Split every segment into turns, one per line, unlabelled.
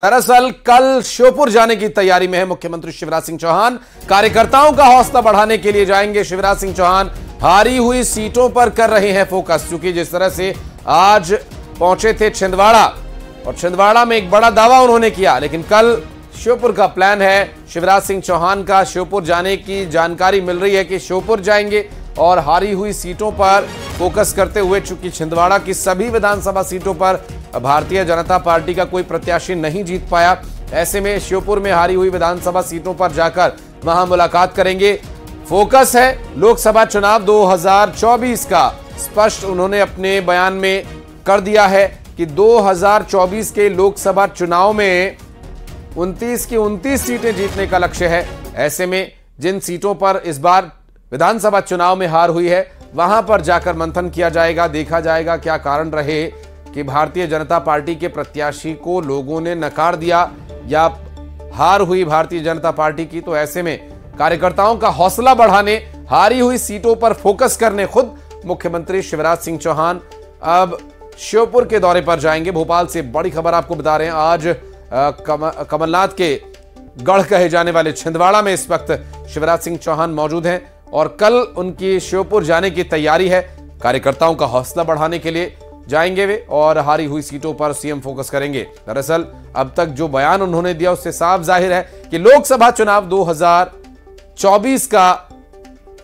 दरअसल कल श्योपुर जाने की तैयारी में है मुख्यमंत्री शिवराज सिंह चौहान। कार्यकर्ताओं का हौसला बढ़ाने के लिए जाएंगे शिवराज सिंह चौहान। हारी हुई सीटों पर कर रहे हैं फोकस, क्योंकि जिस तरह से आज पहुंचे थे छिंदवाड़ा और छिंदवाड़ा में एक बड़ा दावा उन्होंने किया, लेकिन कल श्योपुर का प्लान है शिवराज सिंह चौहान का। श्योपुर जाने की जानकारी मिल रही है कि श्योपुर जाएंगे और हारी हुई सीटों पर फोकस करते हुए, चूंकि छिंदवाड़ा की सभी विधानसभा सीटों पर भारतीय जनता पार्टी का कोई प्रत्याशी नहीं जीत पाया, ऐसे में श्योपुर में हारी हुई विधानसभा सीटों पर जाकर वहां मुलाकात करेंगे। फोकस है लोकसभा चुनाव 2024 का। स्पष्ट उन्होंने अपने बयान में कर दिया है कि 2024 के लोकसभा चुनाव में 29 की 29 सीटें जीतने का लक्ष्य है। ऐसे में जिन सीटों पर इस बार विधानसभा चुनाव में हार हुई है, वहां पर जाकर मंथन किया जाएगा, देखा जाएगा क्या कारण रहे कि भारतीय जनता पार्टी के प्रत्याशी को लोगों ने नकार दिया या हार हुई भारतीय जनता पार्टी की। तो ऐसे में कार्यकर्ताओं का हौसला बढ़ाने, हारी हुई सीटों पर फोकस करने खुद मुख्यमंत्री शिवराज सिंह चौहान अब श्योपुर के दौरे पर जाएंगे। भोपाल से बड़ी खबर आपको बता रहे हैं। आज कमलनाथ के गढ़ कहे जाने वाले छिंदवाड़ा में इस वक्त शिवराज सिंह चौहान मौजूद हैं और कल उनकी श्योपुर जाने की तैयारी है। कार्यकर्ताओं का हौसला बढ़ाने के लिए जाएंगे वे और हारी हुई सीटों पर सीएम फोकस करेंगे। दरअसल अब तक जो बयान उन्होंने दिया उससे साफ जाहिर है कि लोकसभा चुनाव 2024 का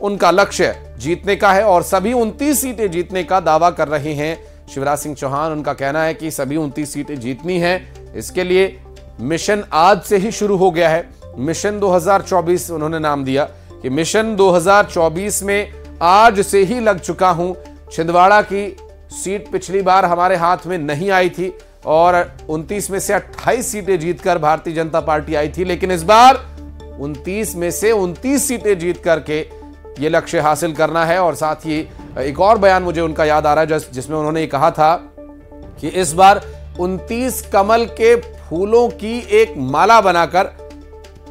उनका लक्ष्य जीतने का है और सभी 29 सीटें जीतने का दावा कर रहे हैं शिवराज सिंह चौहान। उनका कहना है कि सभी 29 सीटें जीतनी है, इसके लिए मिशन आज से ही शुरू हो गया है। मिशन 2024 उन्होंने नाम दिया कि मिशन 2024 में आज से ही लग चुका हूं। छिंदवाड़ा की सीट पिछली बार हमारे हाथ में नहीं आई थी और 29 में से 28 सीटें जीतकर भारतीय जनता पार्टी आई थी, लेकिन इस बार 29 में से 29 सीटें जीत करके ये लक्ष्य हासिल करना है। और साथ ही एक और बयान मुझे उनका याद आ रहा है जिसमें उन्होंने कहा था कि इस बार 29 कमल के फूलों की एक माला बनाकर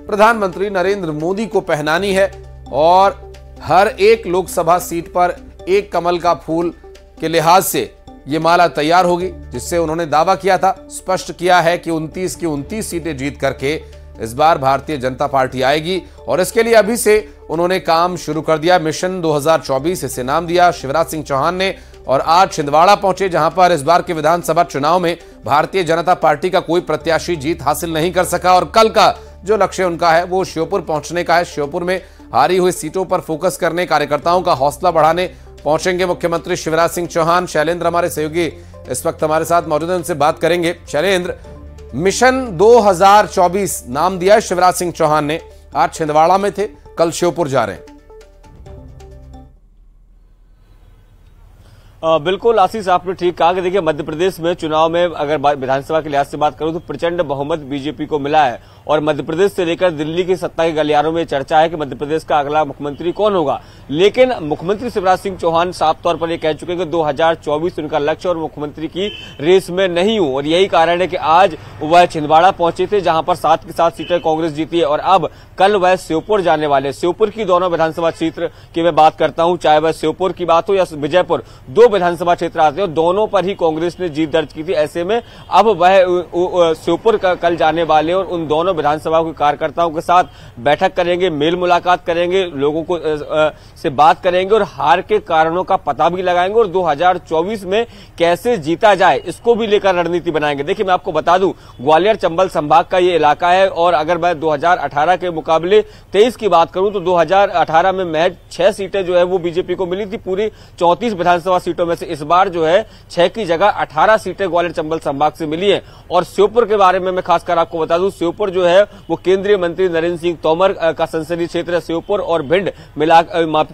प्रधानमंत्री नरेंद्र मोदी को पहनानी है और हर एक लोकसभा सीट पर एक कमल का फूल के लिहाज से ये माला तैयार होगी, जिससे उन्होंने दावा किया था, स्पष्ट किया है कि 29 की 29 सीटें जीत करके इस बार भारतीय जनता पार्टी आएगी और इसके लिए अभी से उन्होंने काम शुरू कर दिया। मिशन 2024 इसे नाम दिया शिवराज सिंह चौहान ने और आज छिंदवाड़ा पहुंचे, जहां पर इस बार के विधानसभा चुनाव में भारतीय जनता पार्टी का कोई प्रत्याशी जीत हासिल नहीं कर सका और कल का जो लक्ष्य उनका है वो श्योपुर पहुंचने का है। श्योपुर में हारी हुई सीटों पर फोकस करने, कार्यकर्ताओं का हौसला बढ़ाने पहुंचेंगे मुख्यमंत्री शिवराज सिंह चौहान। शैलेंद्र हमारे सहयोगी इस वक्त हमारे साथ मौजूद हैं, उनसे बात करेंगे। शैलेंद्र, मिशन 2024 नाम दिया है शिवराज सिंह चौहान ने, आज छिंदवाड़ा में थे, कल श्योपुर जा रहे हैं।
बिल्कुल आशीष, आपने ठीक कहा कि देखिए मध्य प्रदेश में चुनाव में अगर विधानसभा के लिहाज से बात करूं तो प्रचंड बहुमत बीजेपी को मिला है और मध्य प्रदेश से लेकर दिल्ली की सत्ता के गलियारों में चर्चा है कि मध्य प्रदेश का अगला मुख्यमंत्री कौन होगा। लेकिन मुख्यमंत्री शिवराज सिंह चौहान साफ तौर पर ये कह चुके हैं कि 2024 उनका लक्ष्य और मुख्यमंत्री की रेस में नहीं हूं और यही कारण है कि आज वह छिंदवाड़ा पहुंचे थे, जहां पर 7 की 7 सीटें कांग्रेस जीती है और अब कल वह श्योपुर जाने वाले। श्योपुर की दोनों विधानसभा क्षेत्र की मैं बात करता हूं, चाहे वह श्योपुर की बात हो या विजयपुर, 2 विधानसभा क्षेत्र आते हैं, दोनों पर ही कांग्रेस ने जीत दर्ज की थी। ऐसे में अब वह श्योपुर कल जाने वाले और उन दोनों विधानसभा के कार्यकर्ताओं के साथ बैठक करेंगे, मेल मुलाकात करेंगे, लोगों को से बात करेंगे और हार के कारणों का पता भी लगाएंगे और 2024 में कैसे जीता जाए इसको भी लेकर रणनीति बनाएंगे। देखिए मैं आपको बता दूं, ग्वालियर चंबल संभाग का ये इलाका है और अगर मैं 2018 के मुकाबले 23 की बात करूं तो 2018 में महज 6 सीटें जो है वो बीजेपी को मिली थी पूरी 34 विधानसभा सीटों में से। इस बार जो है 6 की जगह 18 सीटें ग्वालियर चंबल संभाग से मिली है। और श्योपुर के बारे में मैं खासकर आपको बता दूं, श्योपुर जो है वो केंद्रीय मंत्री नरेंद्र सिंह तोमर का संसदीय क्षेत्र है। श्योपुर और भिंड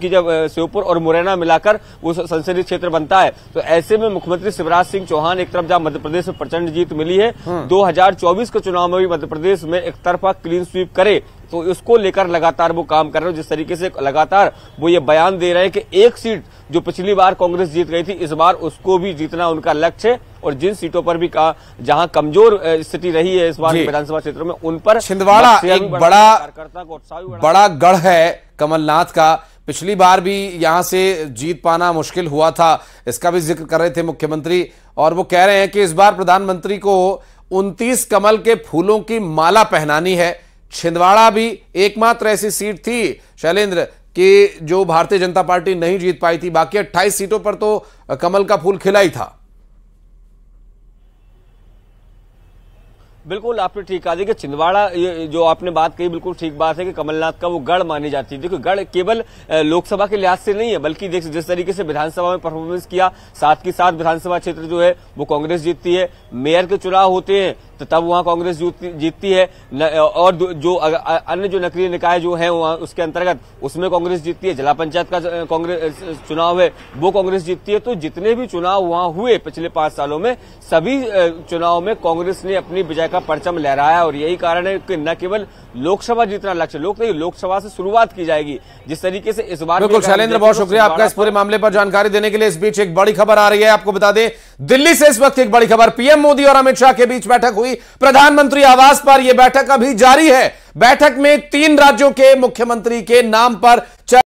जब श्योपुर और मुरैना मिलाकर वो संसदीय क्षेत्र बनता है। तो ऐसे में मुख्यमंत्री शिवराज सिंह चौहान एक तरफ जहां मध्य प्रदेश में प्रचंड जीत मिली है, 2024 के चुनाव में भी मध्य प्रदेश में एक तरफा क्लीन स्वीप करे तो इसको लेकर लगातार वो काम कर रहे हैं। जिस तरीके से लगातार वो ये बयान दे रहे हैं कि एक सीट जो पिछली बार कांग्रेस जीत गई थी, इस बार उसको भी जीतना उनका लक्ष्य और जिन सीटों पर भी जहां कमजोर स्थिति रही है इस बार विधानसभा क्षेत्रों में, उन पर
छिंदवाड़ा एक बड़ा गढ़ है कमलनाथ का। पिछली बार भी यहां से जीत पाना मुश्किल हुआ था, इसका भी जिक्र कर रहे थे मुख्यमंत्री और वो कह रहे हैं कि इस बार प्रधानमंत्री को 29 कमल के फूलों की माला पहनानी है। छिंदवाड़ा भी एकमात्र ऐसी सीट थी शैलेंद्र कि जो भारतीय जनता पार्टी नहीं जीत पाई थी, बाकी 28 सीटों पर तो कमल का फूल खिला ही था।
बिल्कुल आपने ठीक कहा। देखिए छिंदवाड़ा, ये जो आपने बात कही बिल्कुल ठीक बात है कि कमलनाथ का वो गढ़ मानी जाती है। देखिए गढ़ केवल लोकसभा के लिहाज से नहीं है, बल्कि जिस तरीके से विधानसभा में परफॉर्मेंस किया, साथ ही साथ विधानसभा क्षेत्र जो है वो कांग्रेस जीतती है। मेयर के चुनाव होते हैं तो तब वहां कांग्रेस जीतती है, और जो अन्य जो नगरीय निकाय जो है वहां उसके अंतर्गत उसमें कांग्रेस जीतती है। जिला पंचायत का कांग्रेस चुनाव है वो कांग्रेस जीतती है। तो जितने भी चुनाव वहां हुए पिछले 5 सालों में, सभी चुनाव में कांग्रेस ने अपनी विजय का परचम लहराया। और यही कारण है कि न केवल लोकसभा जीतना लक्ष्य, लोकसभा से शुरुआत की जाएगी जिस तरीके से इस बार।
बिल्कुल शैलेंद्र, बहुत शुक्रिया आपका इस पूरे मामले पर जानकारी देने के लिए। इस बीच एक बड़ी खबर आ रही है, आपको बता दें दिल्ली से इस वक्त एक बड़ी खबर। पीएम मोदी और अमित शाह के बीच बैठक हुई प्रधानमंत्री आवास पर। यह बैठक अभी जारी है। बैठक में 3 राज्यों के मुख्यमंत्री के नाम पर